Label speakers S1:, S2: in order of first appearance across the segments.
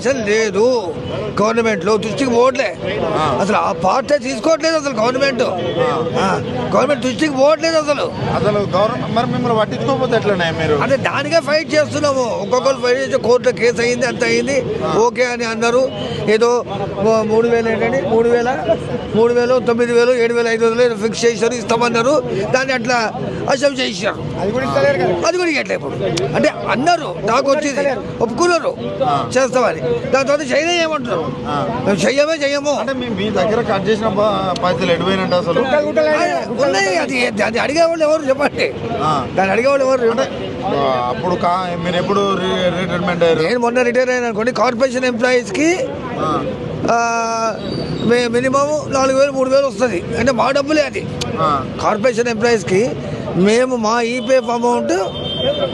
S1: Reservation లేదు గవర్నమెంట్లో, దృష్టికి పోవట్లే అసలు. ఆ పార్టీ తీసుకోవట్లేదు అసలు గవర్నమెంట్ దృష్టికి పోవట్లేదు అసలు.
S2: మరి మిమ్మల్ని పట్టించుకోకపోతే ఎట్లనే మీరు?
S1: అంటే దానికే ఫైట్ చేస్తున్నాము. ఒక్కొక్కరు ఫైట్ చేసి కోర్టులో కేసు అయింది, అంత అయింది, ఓకే అని అన్నారు. ఏదో 3,000 ఏంటండి, 3,000, 9,000, 7,500 ఫిక్స్ చేశారు, ఇస్తామన్నారు. దాన్ని అట్లా అసలు చేశారు. అది కూడా ఇట్లా ఇప్పుడు అంటే అన్నారు, నాకు వచ్చేది ఒప్పుకున్నారు చేస్తామని. దాని తర్వాత చైనా ఏమంటారు, మేము చెయ్యము
S2: అంటే మీ దగ్గర కట్ చేసిన పైసలు ఎడిపోయినట్టు అసలు
S1: ఉన్నాయి. అది అడిగేవాళ్ళు ఎవరు చెప్పండి, దాన్ని అడిగేవాళ్ళు ఎవరు?
S2: అప్పుడు మీరు ఎప్పుడు రిటైర్మెంట్ అయ్యారు?
S1: నేను మొన్న రిటైర్ అయినా అనుకోండి. కార్పొరేషన్ ఎంప్లాయీస్కి మినిమం 4,000, 3,000 వస్తుంది. అంటే మా డబ్బులే అది. కార్పొరేషన్ ఎంప్లాయీస్కి మేము మా ఈపీఎఫ్ అమౌంట్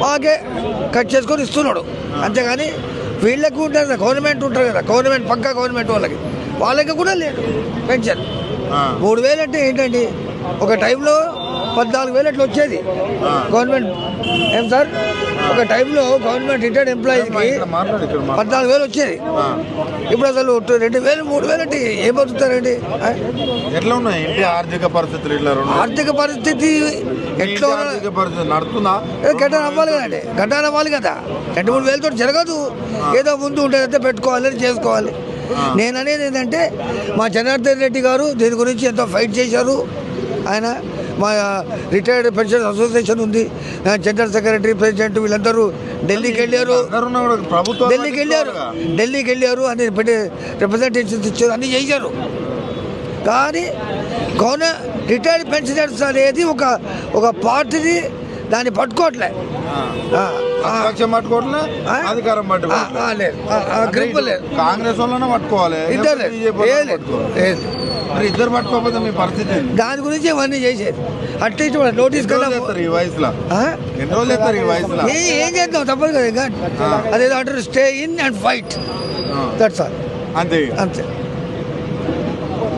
S1: మాకే కట్ చేసుకొని ఇస్తున్నాడు, అంతేగాని వీళ్ళకి ఉంటారు కదా, గవర్నమెంట్ ఉంటారు కదా, గవర్నమెంట్ పక్కా గవర్నమెంట్ వాళ్ళకి కూడా లేదు పెన్షన్. 3,000 అంటే ఏంటండి, ఒక టైంలో 14,000 అట్లా వచ్చేది గవర్నమెంట్. ఏం సార్, ఒక టైంలో గవర్నమెంట్ రిటైర్డ్ ఎంప్లాయీకి 14,000 వచ్చేది. ఇప్పుడు అసలు 2,000, 3,000 అంటే ఏం బతుకుతారండి?
S2: ఎట్లా ఉన్నాయి ఆర్థిక పరిస్థితులు?
S1: ఆర్థిక పరిస్థితి ఎట్లా
S2: నడుతుందా?
S1: గడ్డ అవ్వాలి కదండి, గడ్డ అవ్వాలి కదా. 2-3 వేలతో జరగదు. ఏదో ముందు ఉంటేదైతే పెట్టుకోవాలి, చేసుకోవాలి. నేను అనేది ఏంటంటే మా జనార్దన్ రెడ్డి గారు దీని గురించి ఎంతో ఫైట్ చేశారు. ఆయన మా రిటైర్డ్ పెన్షన్ అసోసియేషన్ ఉంది, జనరల్ సెక్రటరీ, ప్రెసిడెంట్ వీళ్ళందరూ ఢిల్లీకి వెళ్ళారు అని పెట్టి రిప్రజెంటేషన్స్ ఇచ్చారు, అన్నీ చేశారు. కానీ రిటైర్డ్ పెన్షనర్స్ అనేది ఒక పార్టీని దాన్ని పట్టుకోవట్లే,
S2: అధికారం
S1: పట్టుకోలేదు.
S2: కాంగ్రెస్ వాళ్ళనే పట్టుకోవాలి, ఇద్దరు పట్టుకోకపోతే మీ పరిస్థితి.
S1: దాని గురించి ఇవన్నీ చేసేది. అట్లీస్ట్ నోటీస్
S2: ఈ వయసులో ఎన్ని రోజులు ఎత్తారు? ఈ వయసులో
S1: ఏం చేద్దాం, తప్పదు కదా. అదేదో అంటారు, stay in and fight, that's all.
S2: అంతే.